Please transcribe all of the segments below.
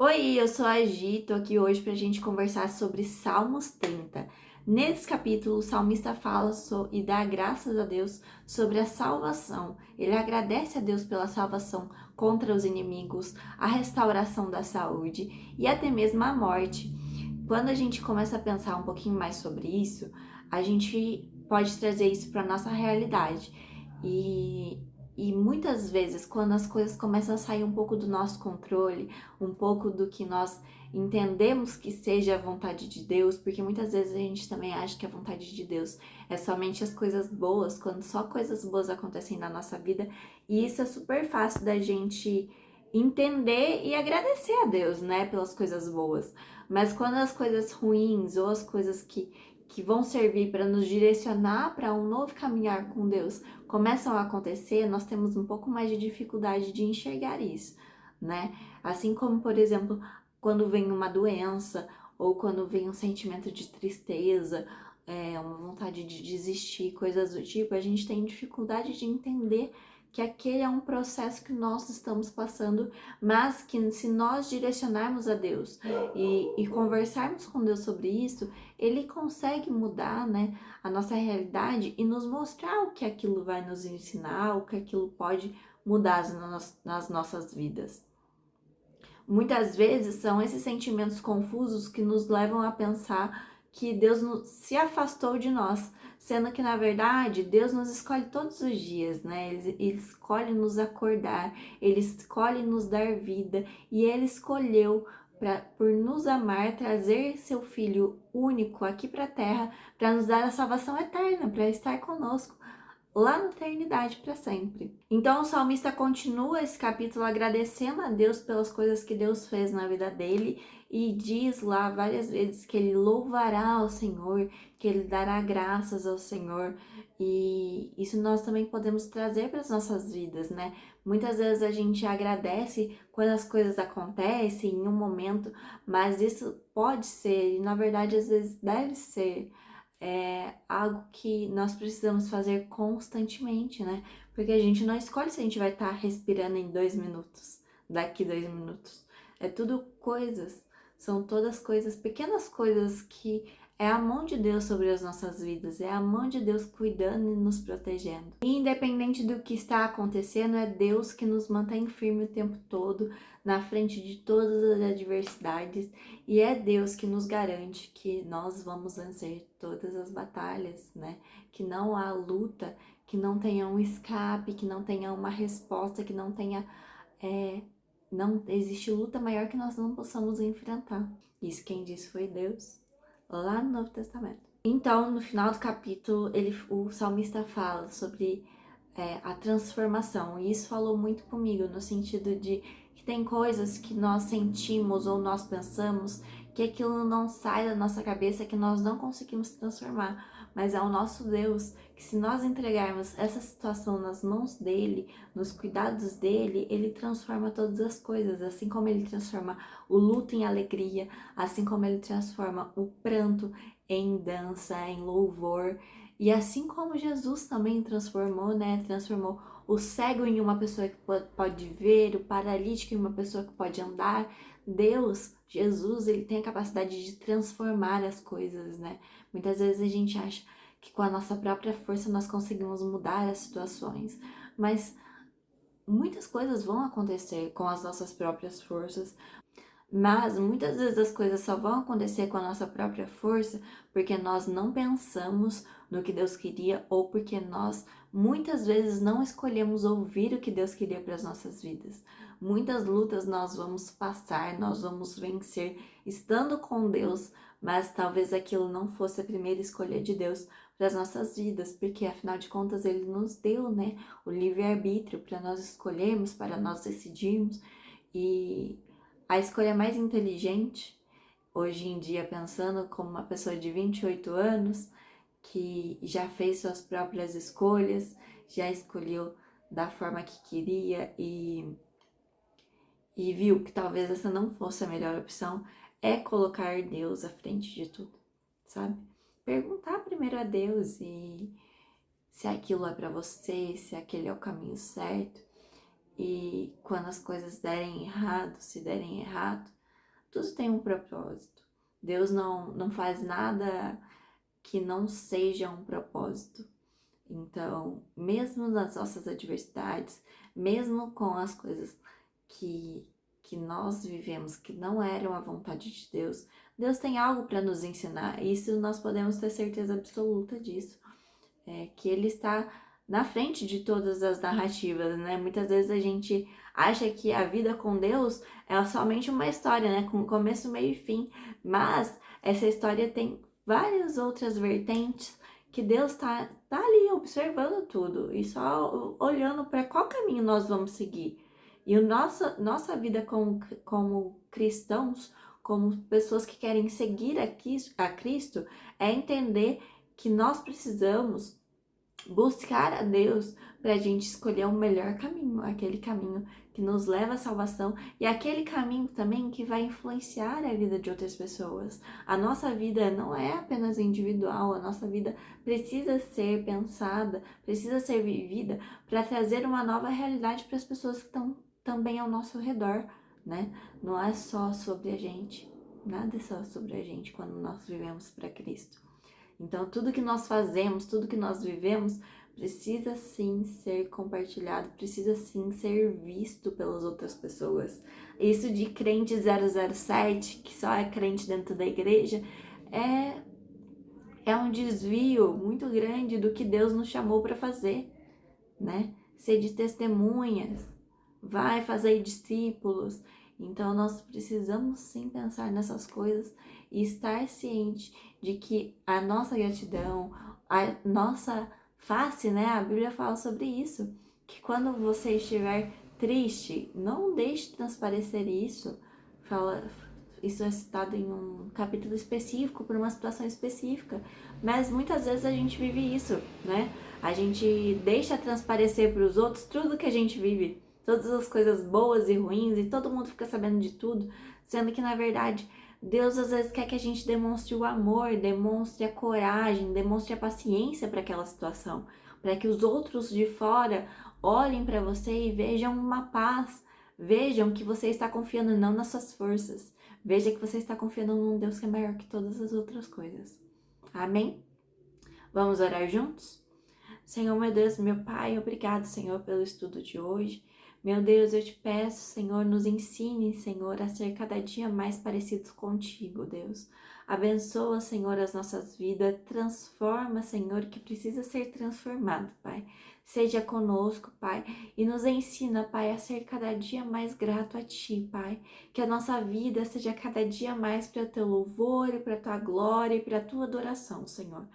Oi, eu sou a Gi, tô aqui hoje pra gente conversar sobre Salmos 30. Nesse capítulo, o salmista fala e dá graças a Deus sobre a salvação. Ele agradece a Deus pela salvação contra os inimigos, a restauração da saúde e até mesmo a morte. Quando a gente começa a pensar um pouquinho mais sobre isso, a gente pode trazer isso para nossa realidade. E, e muitas vezes, quando as coisas começam a sair um pouco do nosso controle, um pouco do que nós entendemos que seja a vontade de Deus, porque muitas vezes a gente também acha que a vontade de Deus é somente as coisas boas, quando só coisas boas acontecem na nossa vida, e isso é super fácil da gente entender e agradecer a Deus, né, pelas coisas boas. Mas quando as coisas ruins ou as coisas que vão servir para nos direcionar para um novo caminhar com Deus começam a acontecer, nós temos um pouco mais de dificuldade de enxergar isso, né? Assim como, por exemplo, quando vem uma doença ou quando vem um sentimento de tristeza, uma vontade de desistir, coisas do tipo, a gente tem dificuldade de entender que aquele é um processo que nós estamos passando, mas que se nós direcionarmos a Deus e conversarmos com Deus sobre isso, Ele consegue mudar, né, a nossa realidade e nos mostrar o que aquilo vai nos ensinar, o que aquilo pode mudar nas nossas vidas. Muitas vezes são esses sentimentos confusos que nos levam a pensar que Deus se afastou de nós, sendo que na verdade Deus nos escolhe todos os dias, né? Ele escolhe nos acordar, Ele escolhe nos dar vida e Ele escolheu por nos amar, trazer seu Filho único aqui para a Terra para nos dar a salvação eterna, para estar conosco lá na eternidade para sempre. Então o salmista continua esse capítulo agradecendo a Deus pelas coisas que Deus fez na vida dele e diz lá várias vezes que ele louvará ao Senhor, que ele dará graças ao Senhor. E isso nós também podemos trazer para as nossas vidas, né? Muitas vezes a gente agradece quando as coisas acontecem em um momento, mas isso pode ser, e na verdade às vezes deve ser algo que nós precisamos fazer constantemente, né? Porque a gente não escolhe se a gente vai estar respirando em 2 minutos, daqui 2 minutos. É tudo coisas, são todas coisas, pequenas coisas que é a mão de Deus sobre as nossas vidas, é a mão de Deus cuidando e nos protegendo. E independente do que está acontecendo, é Deus que nos mantém firme o tempo todo, na frente de todas as adversidades, e é Deus que nos garante que nós vamos vencer todas as batalhas, né? Que não há luta, que não tenha um escape, que não tenha uma resposta, que não tenha. Não existe luta maior que nós não possamos enfrentar. Isso quem disse foi Deus, lá no Novo Testamento. Então, no final do capítulo, o salmista fala sobre a transformação. E isso falou muito comigo, no sentido de que tem coisas que nós sentimos ou nós pensamos que aquilo não sai da nossa cabeça, que nós não conseguimos transformar. Mas é o nosso Deus que, se nós entregarmos essa situação nas mãos dele, nos cuidados dele, ele transforma todas as coisas. Assim como ele transforma o luto em alegria, assim como ele transforma o pranto em dança, em louvor. E assim como Jesus também transformou, né? Transformou o cego em uma pessoa que pode ver, o paralítico em uma pessoa que pode andar. Deus, Jesus, ele tem a capacidade de transformar as coisas, né? Muitas vezes a gente acha que com a nossa própria força nós conseguimos mudar as situações, mas muitas coisas vão acontecer com as nossas próprias forças, mas muitas vezes as coisas só vão acontecer com a nossa própria força porque nós não pensamos no que Deus queria ou porque nós muitas vezes não escolhemos ouvir o que Deus queria para as nossas vidas. Muitas lutas nós vamos passar, nós vamos vencer estando com Deus, mas talvez aquilo não fosse a primeira escolha de Deus para as nossas vidas, porque afinal de contas ele nos deu, né, o livre-arbítrio para nós escolhermos, para nós decidirmos. E a escolha mais inteligente, hoje em dia, pensando como uma pessoa de 28 anos, que já fez suas próprias escolhas, já escolheu da forma que queria e viu que talvez essa não fosse a melhor opção, é colocar Deus à frente de tudo, sabe? Perguntar primeiro a Deus e se aquilo é para você, se aquele é o caminho certo. E quando as coisas derem errado, se derem errado, Tudo tem um propósito. Deus não faz nada que não seja um propósito. Então, mesmo nas nossas adversidades, mesmo com as coisas que nós vivemos, que não eram a vontade de Deus, Deus tem algo para nos ensinar. Isso nós podemos ter certeza absoluta disso. Que Ele está na frente de todas as narrativas, né? Muitas vezes a gente acha que a vida com Deus é somente uma história, né? Com começo, meio e fim. Mas essa história tem várias outras vertentes que Deus tá ali observando tudo e só olhando para qual caminho nós vamos seguir. E nossa vida como cristãos, como pessoas que querem seguir a Cristo, é entender que nós precisamos buscar a Deus para a gente escolher o melhor caminho, aquele caminho que nos leva à salvação e aquele caminho também que vai influenciar a vida de outras pessoas. A nossa vida não é apenas individual, a nossa vida precisa ser pensada, precisa ser vivida para trazer uma nova realidade para as pessoas que estão também ao nosso redor, né? Não é só sobre a gente, nada é só sobre a gente quando nós vivemos para Cristo. Então, tudo que nós fazemos, tudo que nós vivemos, precisa sim ser compartilhado, precisa sim ser visto pelas outras pessoas. Isso de crente 007, que só é crente dentro da igreja, é um desvio muito grande do que Deus nos chamou para fazer, né? Ser de testemunhas, vai fazer discípulos. Então, nós precisamos sim pensar nessas coisas e estar ciente de que a nossa gratidão, a nossa face, né? A Bíblia fala sobre isso, que quando você estiver triste, não deixe transparecer isso. Isso é citado em um capítulo específico, por uma situação específica, mas muitas vezes a gente vive isso, né? A gente deixa transparecer para os outros tudo que a gente vive, todas as coisas boas e ruins, e todo mundo fica sabendo de tudo, sendo que na verdade Deus às vezes quer que a gente demonstre o amor, demonstre a coragem, demonstre a paciência para aquela situação, para que os outros de fora olhem para você e vejam uma paz, vejam que você está confiando não nas suas forças, veja que você está confiando num Deus que é maior que todas as outras coisas. Amém? Vamos orar juntos? Senhor, meu Deus, meu Pai, obrigado, Senhor, pelo estudo de hoje. Meu Deus, eu te peço, Senhor, nos ensine, Senhor, a ser cada dia mais parecidos contigo, Deus. Abençoa, Senhor, as nossas vidas, transforma, Senhor, o que precisa ser transformado, Pai. Seja conosco, Pai, e nos ensina, Pai, a ser cada dia mais grato a Ti, Pai. Que a nossa vida seja cada dia mais para o Teu louvor e para a Tua glória e para a Tua adoração, Senhor.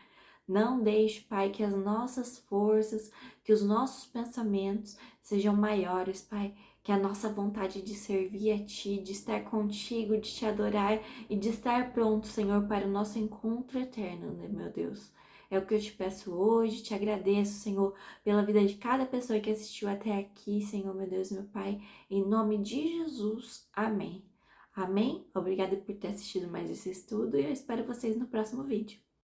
Não deixe, Pai, que as nossas forças, que os nossos pensamentos sejam maiores, Pai. Que a nossa vontade de servir a Ti, de estar contigo, de Te adorar e de estar pronto, Senhor, para o nosso encontro eterno, né, meu Deus? É o que eu te peço hoje, te agradeço, Senhor, pela vida de cada pessoa que assistiu até aqui, Senhor, meu Deus, meu Pai. Em nome de Jesus, amém. Amém? Obrigada por ter assistido mais esse estudo e eu espero vocês no próximo vídeo.